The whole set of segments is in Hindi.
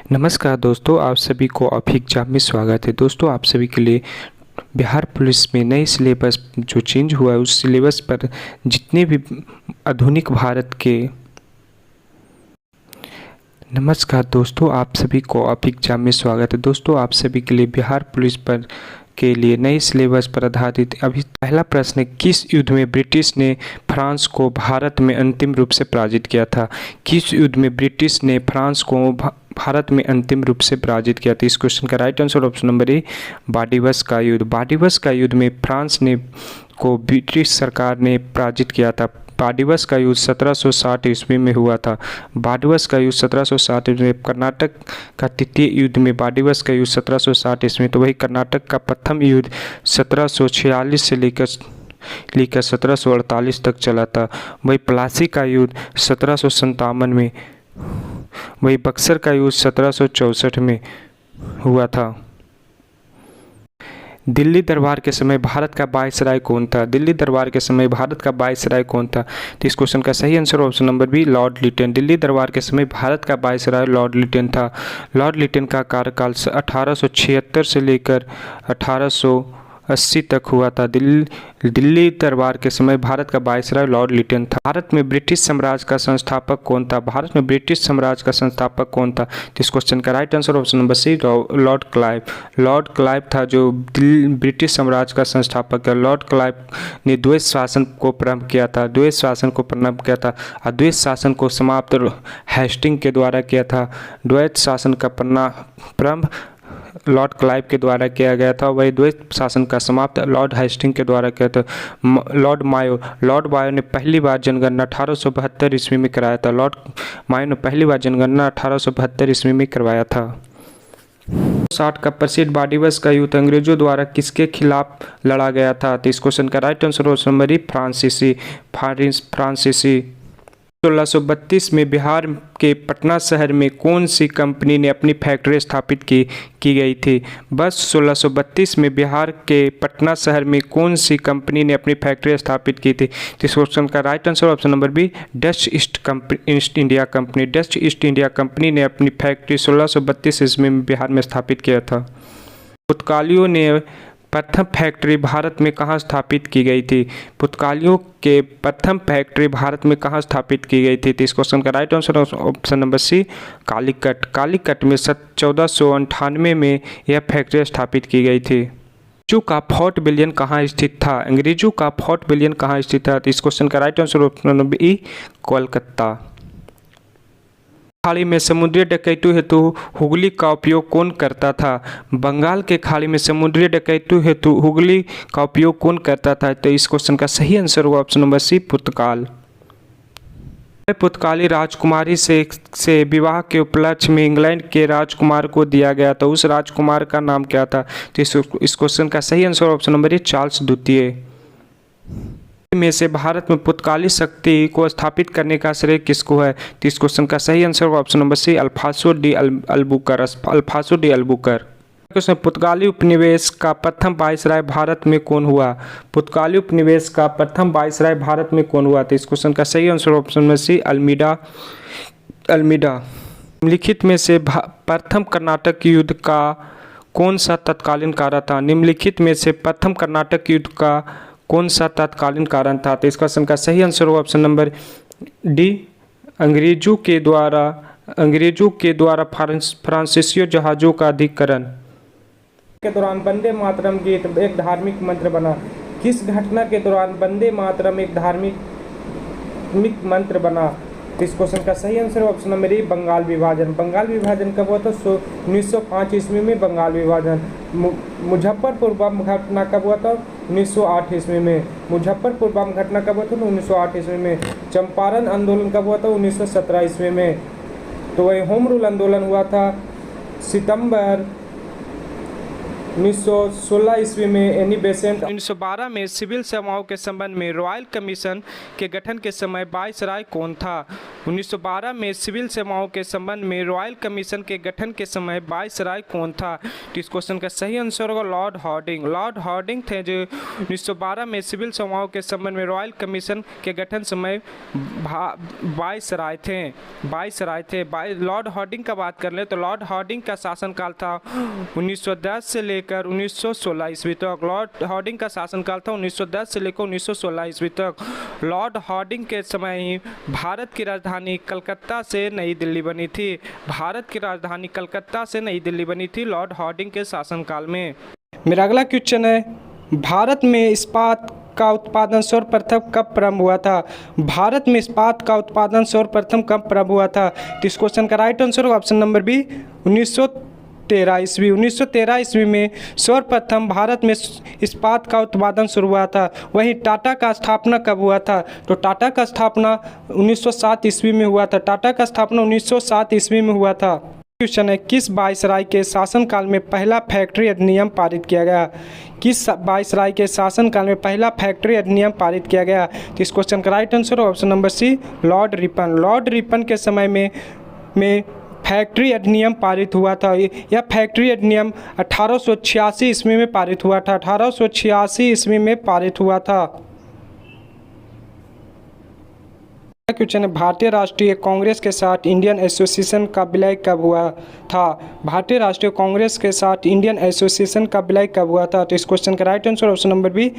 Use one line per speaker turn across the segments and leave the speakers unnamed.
नमस्कार दोस्तों, आप सभी को अभी एग्जाम में स्वागत है। दोस्तों, आप सभी के लिए बिहार पुलिस में नई सिलेबस जो चेंज हुआ है उस सिलेबस पर जितने भी आधुनिक भारत के नमस्कार दोस्तों, आप सभी को अभी एग्जाम में स्वागत है। दोस्तों, आप सभी के लिए बिहार पुलिस पर के लिए नई सिलेबस पर आधारित अभी पहला प्रश्न है, किस युद्ध में ब्रिटिश ने फ्रांस को भारत में अंतिम रूप से पराजित किया था? किस युद्ध में ब्रिटिश ने फ्रांस को भारत में अंतिम रूप से पराजित किया था? इस क्वेश्चन का right answer option number A, Wandiwash का युद्ध। बाडिवस का युद्ध में फ्रांस ने को ब्रिटिश सरकार ने पराजित किया था। बाडिवस का युद्ध 1760 ईस्वी में हुआ था। बाडिवस का युद्ध 1760 में कर्नाटक का तृतीय युद्ध में बाडिवस का युद्ध 1760 ईस्वी में, तो वही कर्नाटक का प्रथम युद्ध 1746 से लेकर 1748 तक चला था। वही प्लासी का युद्ध 1757 में, वही बक्सर का युद्ध 1764 में हुआ था। दिल्ली दरबार के समय भारत का वायसराय कौन था? दिल्ली दरबार के समय भारत का वायसराय कौन था? तो इस क्वेश्चन का सही answer option number B, Lord Lytton. Delhi Durbar के समय भारत का वायसराय लॉर्ड लिटन था। लॉर्ड लिटन का कार्यकाल 1876 से लेकर 1880 तक हुआ था। दिल्ली दरबार के समय भारत का वायसराय लॉर्ड लिटन था। भारत में ब्रिटिश साम्राज्य का संस्थापक कौन था? भारत में ब्रिटिश साम्राज्य का संस्थापक कौन था? तो इस क्वेश्चन का right answer option number C, Lord Clive. Lord Clive था जो ब्रिटिश साम्राज्य का संस्थापक है। लॉर्ड क्लाइव ने द्वैत शासन को प्रारंभ किया था। द्वैत शासन को प्रारंभ किया था और द्वैत शासन को समाप्त हेस्टिंग के द्वारा किया था। द्वैत शासन का प्रारंभ लॉर्ड क्लाइव के द्वारा किया गया था। वही द्वैत शासन का समाप्त लॉर्ड हेस्टिंग के द्वारा किया था। लॉर्ड मायो ने पहली बार जनगणना 1872 ईस्वी में कराया था। लॉर्ड मायो ने पहली बार जनगणना 1872 ईस्वी में करवाया था। 60 का प्रसिद्ध बाडिवस का युद्ध अंग्रेजों द्वारा किसके खिलाफ लड़ा गया था? तो इस क्वेश्चन का राइट आंसर ऑप्शन नंबर फ्रांसीसी। 1632 में बिहार के पटना शहर में कौन सी कंपनी ने अपनी फैक्ट्री स्थापित की गई थी? बस 1632 में बिहार के पटना शहर में कौन सी कंपनी ने अपनी फैक्ट्री स्थापित की थी? तो इस क्वेश्चन का right answer option number B, Dutch East India Company. Dutch East India Company ने अपनी फैक्ट्री 1632 ईस्वी में बिहार में स्थापित किया था। पुर्तगालियों ने प्रथम फैक्ट्री भारत में कहाँ स्थापित की गई थी? पुर्तगालियों के प्रथम फैक्ट्री भारत में कहाँ स्थापित की गई थी? तो इस क्वेश्चन का right answer option number C, Calicut. Calicut में 1498 में यह फैक्ट्री स्थापित की गई थी। अंग्रेजों का फोर्ट विलियम कहाँ स्थित था? अंग्रेजों का फोर्ट विलियम कहाँ स्थित था? तो इस क्वेश्चन का राइट आंसर ऑप्शन नंबर ई, कोलकाता। खाड़ी में समुद्री डकैती हेतु हुगली का उपयोग कौन करता था? बंगाल के खाड़ी में समुद्री डकैती हेतु हुगली का उपयोग कौन करता था? तो इस क्वेश्चन का सही आंसर होगा ऑप्शन नंबर सी, पुर्तगाल। पुर्तगाली राजकुमारी से विवाह के उपलक्ष्य में इंग्लैंड के राजकुमार को दिया गया था। उस राजकुमार का नाम क्या था? तो इस क्वेश्चन का सही आंसर ऑप्शन नंबर ए, चार्ल्स द्वितीय। में से भारत में पुर्तगाली शक्ति को स्थापित करने का श्रेय किसको है? तो इस क्वेश्चन का सही answer option number C, Afonso de Albuquerque. पुर्तगाली उपनिवेश का प्रथम वायसराय भारत में कौन हुआ? पुर्तगाली उपनिवेश का प्रथम वायसराय भारत में कौन हुआ? तो इस क्वेश्चन का सही answer option number C, Almeida. निम्नलिखित में से प्रथम कर्नाटक युद्ध का कौन सा तत्कालीन कारण था? निम्नलिखित में से प्रथम कर्नाटक युद्ध का कौन सा तत्कालीन कारण था? तो इस क्वेश्चन का सही आंसर होगा ऑप्शन नंबर डी, अंग्रेजों के द्वारा फ्रांसीसी जहाज़ों का अधिग्रहण के दौरान वंदे मातरम गीत एक धार्मिक मंत्र बना। किस घटना के दौरान वंदे मातरम एक धार्मिक मंत्र बना? इस क्वेश्चन का सही answer option number A, Bengal विभाजन। बंगाल विभाजन कब हुआ था? 1905 ईस्वी में बंगाल विभाजन। मुजफ्फरपुर बम घटना कब हुआ था? 1908 ईस्वी में। मुजफ्फरपुर बम घटना कब हुआ था? 1908 ईस्वी में। चंपारण आंदोलन कब हुआ था? 1917 ईस्वी में। तो वही होम रूल आंदोलन हुआ था सितंबर
1916 ईस्वी में एनी बेसेंट।
1912 में सिविल सेवाओं के संबंध में रॉयल कमीशन के गठन के समय वायसराय कौन था? 1912 में सिविल सेवाओं के संबंध में रॉयल कमीशन के गठन के समय वायसराय कौन था? तो इस क्वेश्चन का सही आंसर होगा लॉर्ड हार्डिंग। लॉर्ड हार्डिंग थे जो 1912 में सिविल सेवाओं के संबंध में रॉयल कमीशन के गठन समय वायसराय थे। लॉर्ड हार्डिंग का बात कर ले तो लॉर्ड हार्डिंग का शासनकाल था 1910 से लेकर 1916 ईस्वी तक। लॉर्ड हार्डिंग का शासनकाल था 1910 से लेकर 1916 ईस्वी तक। लॉर्ड हार्डिंग के समय ही भारत की राजधानी कलकत्ता से नई दिल्ली बनी थी। भारत की राजधानी कलकत्ता से नई दिल्ली बनी थी लॉर्ड हार्डिंग के शासनकाल में। मेरा अगला क्वेश्चन है, भारत में इस्पात का उत्पादन सर्वप्रथम कब प्रारंभ हुआ था? भारत में इस्पात का उत्पादन सर्वप्रथम कब प्रारंभ हुआ था? तो इस क्वेश्चन का राइट आंसर होगा ऑप्शन नंबर बी 1913 ईस्वी। 1913 ईस्वी में सर्वप्रथम भारत में इस्पात का उत्पादन शुरू हुआ था। वहीं टाटा का स्थापना कब हुआ था? तो टाटा का स्थापना 1907 ईस्वी में हुआ था। टाटा का स्थापना 1907 ईस्वी में हुआ था। क्वेश्चन है, किस वायसराय के शासनकाल में पहला फैक्ट्री अधिनियम पारित किया गया? किस वायसराय के शासनकाल में पहला फैक्ट्री अधिनियम पारित किया गया? तो इस क्वेश्चन का right answer option number C Lord Ripon. Lord Ripon के समय में फैक्ट्री अधिनियम पारित हुआ था। यह फैक्ट्री अधिनियम 1886 ईस्वी में पारित हुआ था। 1886 ईस्वी में पारित हुआ था। क्वेश्चन है, भारतीय राष्ट्रीय कांग्रेस के साथ इंडियन एसोसिएशन का विलय कब हुआ था? भारतीय राष्ट्रीय कांग्रेस के साथ इंडियन एसोसिएशन का विलय कब हुआ था? तो इस क्वेश्चन का right answer option number B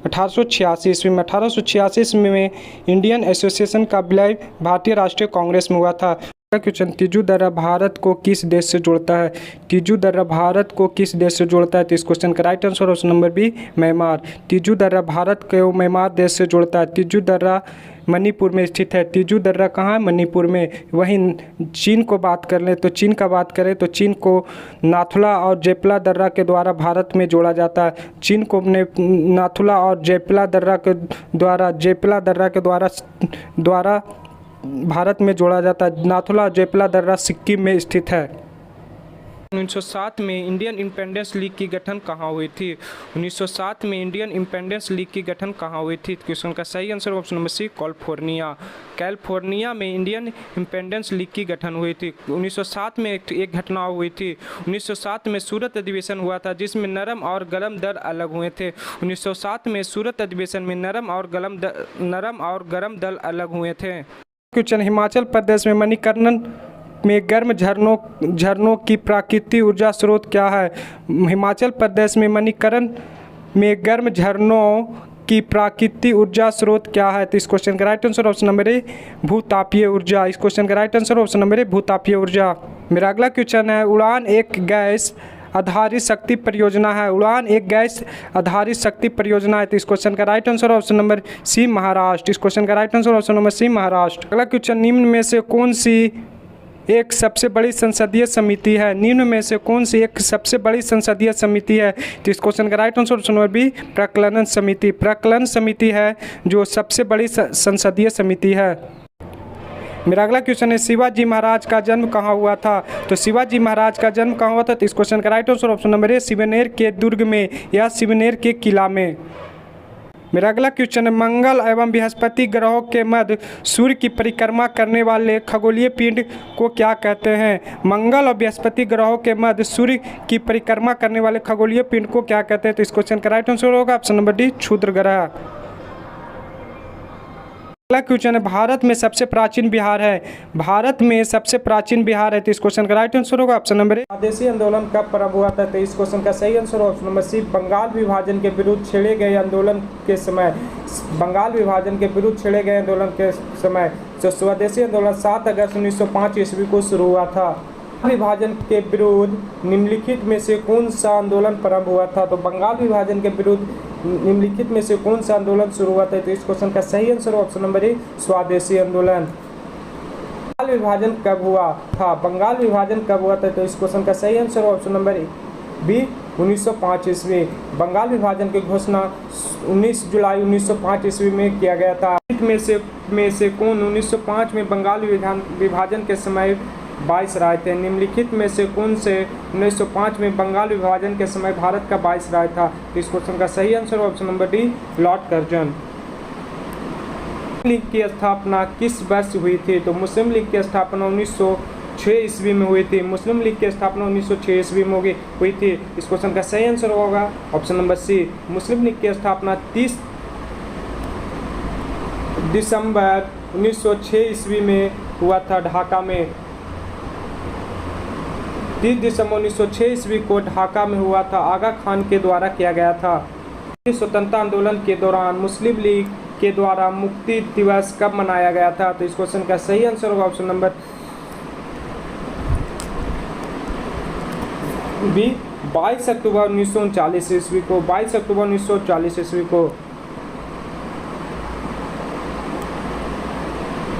1886 ईस्वी में। 1886 ईस्वी में इंडियन एसोसिएशन का विलय भारतीय राष्ट्रीय कांग्रेस में हुआ था। क्वेश्चन, तीजू दर्रा भारत को किस देश से जोड़ता है? तीजू दर्रा भारत को किस देश से जोड़ता है? तो इस क्वेश्चन का right answer option number B Myanmar. तीजू दर्रा भारत को म्यांमार देश से जोड़ता है। तीजू दर्रा मणिपुर में स्थित है। तीजू दर्रा कहाँ है? मणिपुर में। वहीं चीन को बात कर लें तो चीन का बात करें तो चीन को नाथुला और जेपला दर्रा के द्वारा भारत में जोड़ा जाता है। चीन को अपने नाथुला और जेपला दर्रा के द्वारा भारत में जोड़ा जाता है। नाथुला और जेपला दर्रा सिक्किम में स्थित है। 1907 में इंडियन इंडिपेंडेंस लीग की गठन कहाँ हुई थी? 1907 में इंडियन इंडिपेंडेंस लीग की गठन कहाँ हुई थी? क्वेश्चन का सही answer option number C California में इंडियन इंडिपेंडेंस लीग की गठन हुई थी। 1907 में एक घटना हुई थी। 1907 में सूरत अधिवेशन हुआ था जिसमें नरम और गरम दल अलग हुए थे। 1907 में सूरत अधिवेशन में नरम और गरम दल अलग हुए थे। क्वेश्चन, हिमाचल प्रदेश में मणिकर्ण में गर्म झरनों की प्राकृतिक ऊर्जा स्रोत क्या है? हिमाचल प्रदेश में मणिकर्ण में गर्म झरनों की प्राकृतिक ऊर्जा स्रोत क्या है? तो इस क्वेश्चन का right answer option number A भूतापीय ऊर्जा। इस क्वेश्चन का right answer option number A भूतापीय ऊर्जा। मेरा अगला क्वेश्चन है, उड़ान एक गैस आधारित शक्ति परियोजना है। उड़ान एक गैस आधारित शक्ति परियोजना है। तो इस क्वेश्चन का right answer option number C Maharashtra. इस क्वेश्चन का right answer option number C Maharashtra. अगला क्वेश्चन, निम्न में से कौन सी एक सबसे बड़ी संसदीय समिति है? निम्न में से कौन सी एक सबसे बड़ी संसदीय समिति है? तो इस क्वेश्चन का right answer option number B प्राक्कलन समिति। प्राक्कलन समिति है जो सबसे बड़ी संसदीय समिति है। मेरा अगला क्वेश्चन है, शिवाजी महाराज का जन्म कहाँ हुआ था? तो शिवाजी महाराज का जन्म कहाँ हुआ था? तो इस क्वेश्चन का राइट आंसर ऑप्शन नंबर ए शिवनेर के दुर्ग में या शिवनेर के किला में। मेरा अगला क्वेश्चन है, मंगल एवं बृहस्पति ग्रहों के मध्य सूर्य की परिक्रमा करने वाले खगोलीय पिंड को क्या कहते हैं? मंगल और बृहस्पति ग्रहों के मध्य सूर्य की परिक्रमा करने वाले खगोलीय पिंड को क्या कहते हैं? तो इस क्वेश्चन का राइट आंसर होगा ऑप्शन नंबर डी क्षुद्र ग्रह। अगला क्वेश्चन है, भारत में सबसे प्राचीन बिहार है। भारत में सबसे प्राचीन बिहार है। तो इस क्वेश्चन का राइट आंसर होगा ऑप्शन नंबर ए स्वदेशी आंदोलन कब प्रारंभ हुआ था? तो इस क्वेश्चन का सही answer option number C Bengal विभाजन के विरुद्ध छेड़े गए आंदोलन के समय। बंगाल विभाजन के विरुद्ध छेड़े गए आंदोलन के समय जो स्वदेशी आंदोलन 7 अगस्त 1905 ईस्वी को शुरू हुआ था। विभाजन के विरुद्ध निम्नलिखित में से कौन सा आंदोलन प्रारंभ हुआ था? तो बंगाल विभाजन के विरुद्ध निम्नलिखित में से कौन सा आंदोलन शुरू हुआ था? तो इस क्वेश्चन का सही आंसर ऑप्शन नंबर ए स्वदेशी आंदोलन। बंगाल विभाजन कब हुआ था? बंगाल विभाजन कब हुआ था? तो इस क्वेश्चन का सही आंसर ऑप्शन नंबर बी 1905 ईस्वी। बंगाल विभाजन की घोषणा 19 जुलाई 1905 ईस्वी में किया गया था। में से कौन 1905 में बंगाल विभाजन के समय वाइसराय थे। निम्नलिखित में से कौन से 1905 में बंगाल विभाजन के समय भारत का वाइसराय था? तो इस क्वेश्चन का सही answer option number D, Lord Curzon. Muslim League की स्थापना किस वर्ष हुई थी? तो मुस्लिम लीग की स्थापना 1906 ईस्वी में हुई थी। मुस्लिम लीग की स्थापना 1906 ईस्वी में हुई थी। इस क्वेश्चन का सही आंसर होगा ऑप्शन नंबर सी। मुस्लिम लीग की स्थापना 30 दिसंबर 1906 ईस्वी में हुआ था ढाका में। 30 दिसंबर 1906 ईस्वी को ढाका में हुआ था। आगा खान के द्वारा किया गया था। स्वतंत्रता आंदोलन के दौरान मुस्लिम लीग के द्वारा मुक्ति दिवस कब मनाया गया था? तो इस क्वेश्चन का सही आंसर होगा ऑप्शन नंबर बी, 22 अक्टूबर 1939 ईस्वी को। 22 अक्टूबर 1940 ईस्वी को।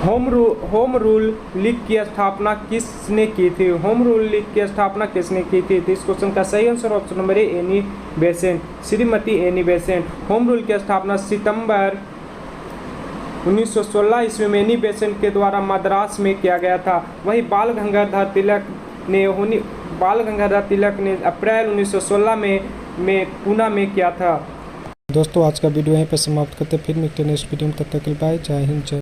होम रूल लीग की स्थापना किसने की थी? होम रूल लीग की स्थापना किसने की थी? तो इस क्वेश्चन का सही आंसर ऑप्शन नंबर ए, Annie Besant, Shrimati Annie Besant. Home rule की स्थापना सितंबर 1916 ईस्वी में एनी बेसेंट के द्वारा मद्रास में किया गया था। वहीं बाल गंगाधर तिलक ने अप्रैल 1916 में पूना में किया था। दोस्तों आज का वीडियो यहीं पर समाप्त करते हैं, फिर मिलते हैं नेक्स्ट वीडियो में। तब तक के लिए बाय, जय हिंद, जय।